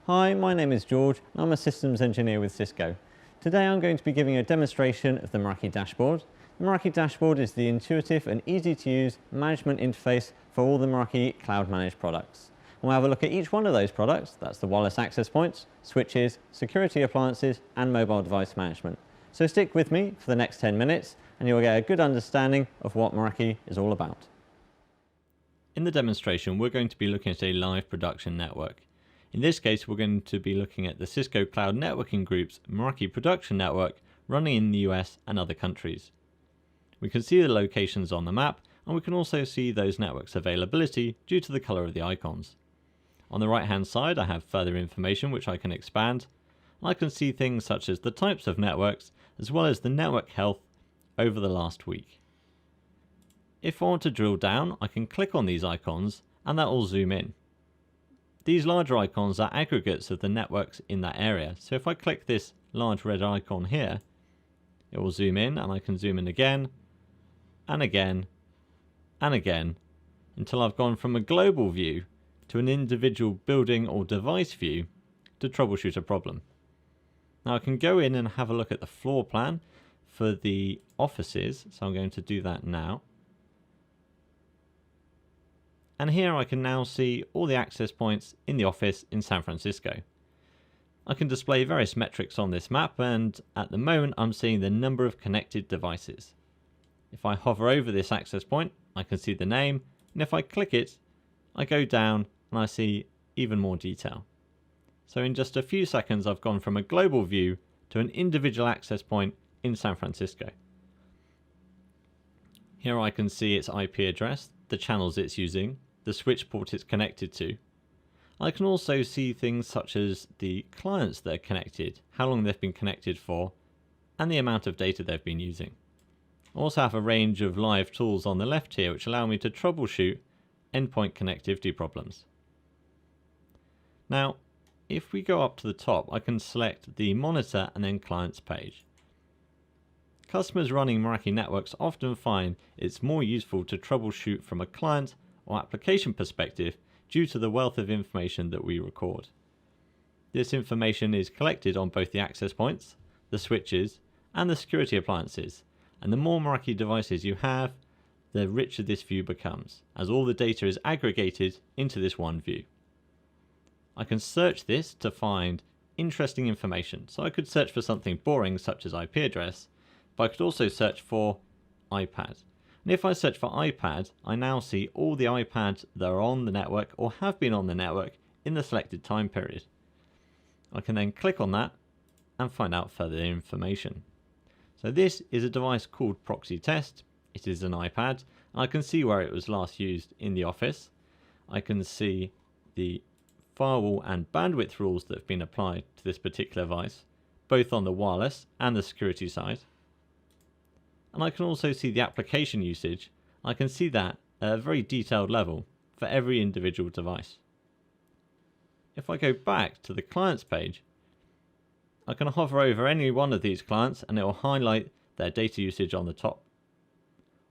Hi, my name is George and I'm a systems engineer with Cisco. Today I'm going to be giving a demonstration of the Meraki Dashboard. The Meraki Dashboard is the intuitive and easy to use management interface for all the Meraki cloud managed products. And we'll have a look at each one of those products. That's the wireless access points, switches, security appliances and mobile device management. So stick with me for the next 10 minutes and you'll get a good understanding of what Meraki is all about. In the demonstration, we're going to be looking at a live production network. In this case, we're going to be looking at the Cisco Cloud Networking Group's Meraki production network running in the US and other countries. We can see the locations on the map, and we can also see those networks' availability due to the color of the icons. On the right hand side, I have further information which I can expand. I can see things such as the types of networks as well as the network health over the last week. If I want to drill down, I can click on these icons and that will zoom in. These larger icons are aggregates of the networks in that area. So if I click this large red icon here, it will zoom in and I can zoom in again and again and again until I've gone from a global view to an individual building or device view to troubleshoot a problem. Now I can go in and have a look at the floor plan for the offices. So I'm going to do that now. And here I can now see all the access points in the office in San Francisco. I can display various metrics on this map, and at the moment I'm seeing the number of connected devices. If I hover over this access point, I can see the name, and if I click it, I go down and I see even more detail. So in just a few seconds I've gone from a global view to an individual access point in San Francisco. Here I can see its IP address, the channels it's using, the switch port it's connected to. I can also see things such as the clients that are connected, how long they've been connected for, and the amount of data they've been using. I also have a range of live tools on the left here which allow me to troubleshoot endpoint connectivity problems. Now, if we go up to the top, I can select the monitor and then clients page. Customers running Meraki networks often find it's more useful to troubleshoot from a client or application perspective due to the wealth of information that we record. This information is collected on both the access points, the switches, and the security appliances, and the more Meraki devices you have, the richer this view becomes, as all the data is aggregated into this one view. I can search this to find interesting information, so I could search for something boring such as IP address, but I could also search for iPad. And if I search for iPad, I now see all the iPads that are on the network or have been on the network in the selected time period. I can then click on that and find out further information. So this is a device called Proxy Test. It is an iPad, and I can see where it was last used in the office. I can see the firewall and bandwidth rules that have been applied to this particular device, both on the wireless and the security side. And I can also see the application usage. I can see that at a very detailed level for every individual device. If I go back to the clients page, I can hover over any one of these clients and it will highlight their data usage on the top.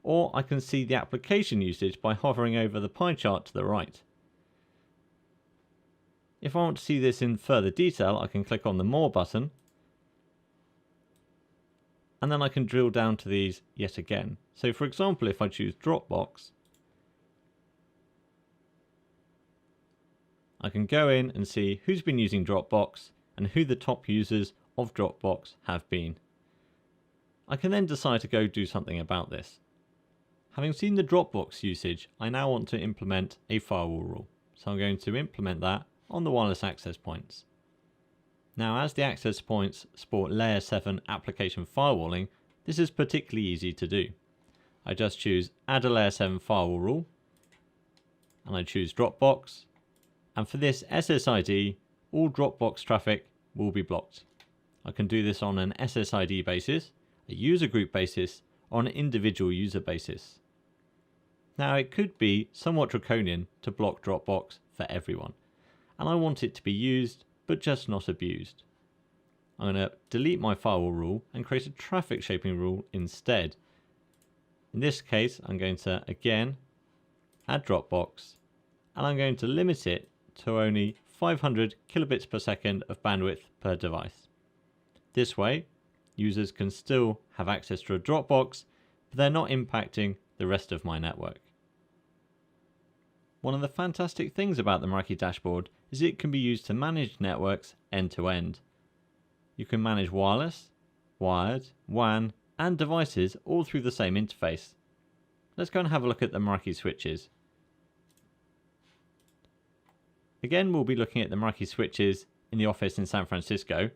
Or I can see the application usage by hovering over the pie chart to the right. If I want to see this in further detail, I can click on the More button, and then I can drill down to these yet again. So for example, if I choose Dropbox, I can go in and see who's been using Dropbox and who the top users of Dropbox have been. I can then decide to go do something about this. Having seen the Dropbox usage, I now want to implement a firewall rule. So I'm going to implement that on the wireless access points. Now, as the access points support layer 7 application firewalling, this is particularly easy to do. I just choose add a layer 7 firewall rule, and I choose Dropbox, and for this SSID, all Dropbox traffic will be blocked. I can do this on an SSID basis, a user group basis, or an individual user basis. Now, it could be somewhat draconian to block Dropbox for everyone, and I want it to be used but just not abused. I'm going to delete my firewall rule and create a traffic shaping rule instead. In this case, I'm going to again add Dropbox, and I'm going to limit it to only 500 kilobits per second of bandwidth per device. This way, users can still have access to a Dropbox, but they're not impacting the rest of my network. One of the fantastic things about the Meraki dashboard is it can be used to manage networks end to end. You can manage wireless, wired, WAN, and devices all through the same interface. Let's go and have a look at the Meraki switches. Again, we'll be looking at the Meraki switches in the office in San Francisco.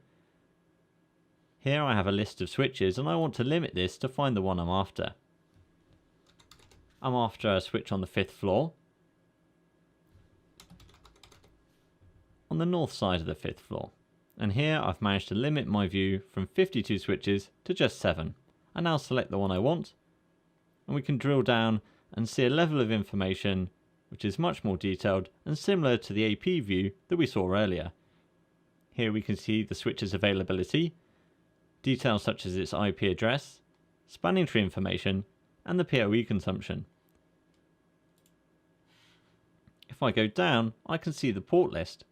Here I have a list of switches and I want to limit this to find the one I'm after. I'm after a switch on the 5th floor, on the north side of the 5th floor. And here I've managed to limit my view from 52 switches to just 7. I now select the one I want, and we can drill down and see a level of information which is much more detailed and similar to the AP view that we saw earlier. Here we can see the switch's availability, details such as its IP address, spanning tree information, and the PoE consumption. If I go down, I can see the port list.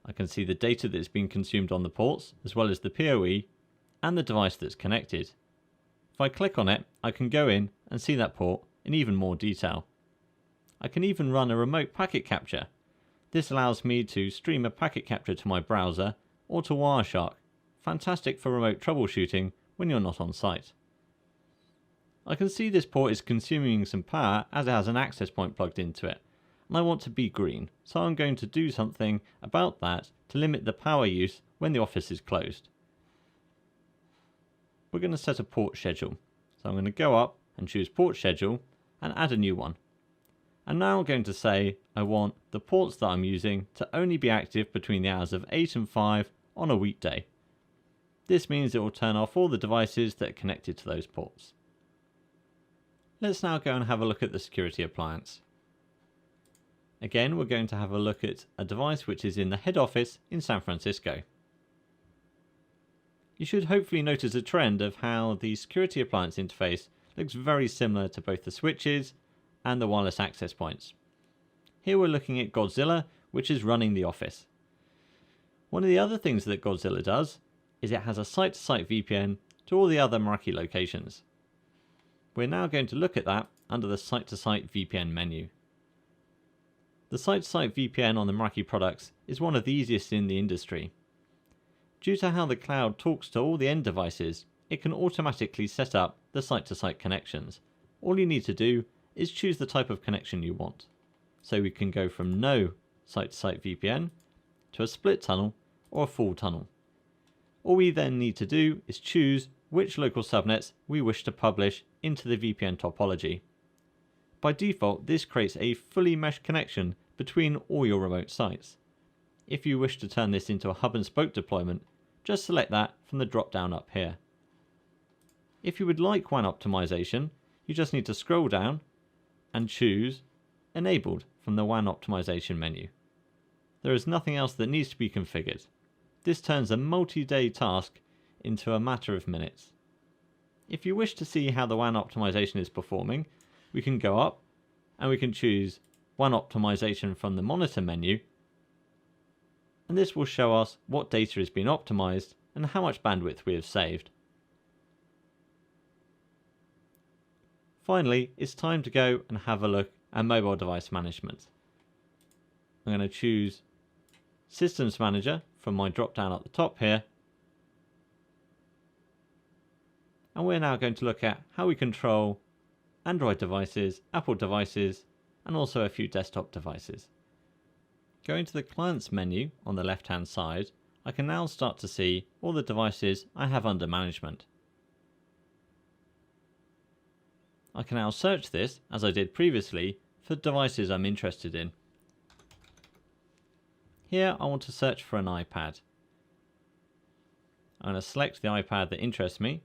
I can see the data that's been consumed on the ports, as well as the PoE and the device that's connected. If I click on it, I can go in and see that port in even more detail. I can even run a remote packet capture. This allows me to stream a packet capture to my browser or to Wireshark. Fantastic for remote troubleshooting when you're not on site. I can see this port is consuming some power as it has an access point plugged into it, and I want to be green, so I'm going to do something about that to limit the power use when the office is closed. We're going to set a port schedule, so I'm going to go up and choose port schedule and add a new one. And now I'm going to say I want the ports that I'm using to only be active between the hours of 8 and 5 on a weekday. This means it will turn off all the devices that are connected to those ports. Let's now go and have a look at the security appliance. Again, we're going to have a look at a device which is in the head office in San Francisco. You should hopefully notice a trend of how the security appliance interface looks very similar to both the switches and the wireless access points. Here we're looking at Godzilla, which is running the office. One of the other things that Godzilla does is it has a site-to-site VPN to all the other Meraki locations. We're now going to look at that under the site-to-site VPN menu. The site-to-site VPN on the Meraki products is one of the easiest in the industry. Due to how the cloud talks to all the end devices, it can automatically set up the site-to-site connections. All you need to do is choose the type of connection you want. So we can go from no site-to-site VPN to a split tunnel or a full tunnel. All we then need to do is choose which local subnets we wish to publish into the VPN topology. By default, this creates a fully meshed connection between all your remote sites. If you wish to turn this into a hub and spoke deployment, just select that from the drop down up here. If you would like WAN optimization, you just need to scroll down and choose Enabled from the WAN optimization menu. There is nothing else that needs to be configured. This turns a multi-day task into a matter of minutes. If you wish to see how the WAN optimization is performing, we can go up and we can choose WAN optimization from the monitor menu, and this will show us what data is being optimized and how much bandwidth we have saved. Finally, it's time to go and have a look at mobile device management. I'm going to choose Systems Manager from my drop down at the top here. And we're now going to look at how we control Android devices, Apple devices, and also a few desktop devices. Going to the Clients menu on the left hand side, I can now start to see all the devices I have under management. I can now search this, as I did previously, for devices I'm interested in. Here I want to search for an iPad. I'm going to select the iPad that interests me.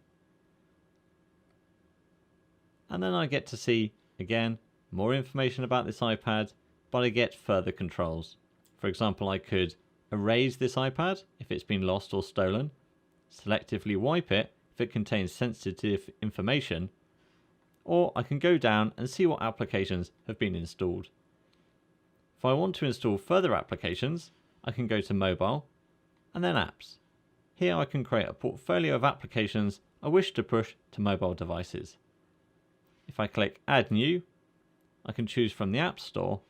And then I get to see, again, more information about this iPad, but I get further controls. For example, I could erase this iPad if it's been lost or stolen, selectively wipe it if it contains sensitive information, or I can go down and see what applications have been installed. If I want to install further applications, I can go to Mobile and then Apps. Here I can create a portfolio of applications I wish to push to mobile devices. If I click Add New, I can choose from the App Store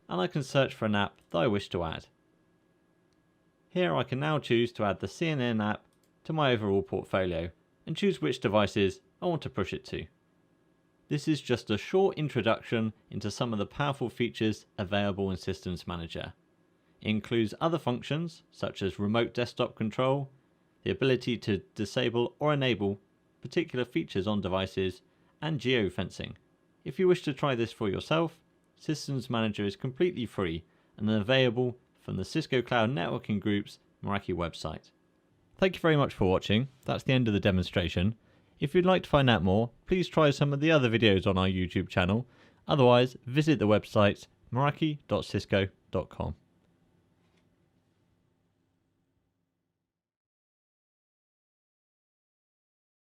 and I can search for an app that I wish to add. Here I can now choose to add the CNN app to my overall portfolio and choose which devices I want to push it to. This is just a short introduction into some of the powerful features available in Systems Manager. It includes other functions such as remote desktop control, the ability to disable or enable particular features on devices, and geofencing. If you wish to try this for yourself, Systems Manager is completely free and available from the Cisco Cloud Networking Group's Meraki website. Thank you very much for watching. That's the end of the demonstration. If you'd like to find out more, please try some of the other videos on our YouTube channel. Otherwise, visit the website meraki.cisco.com.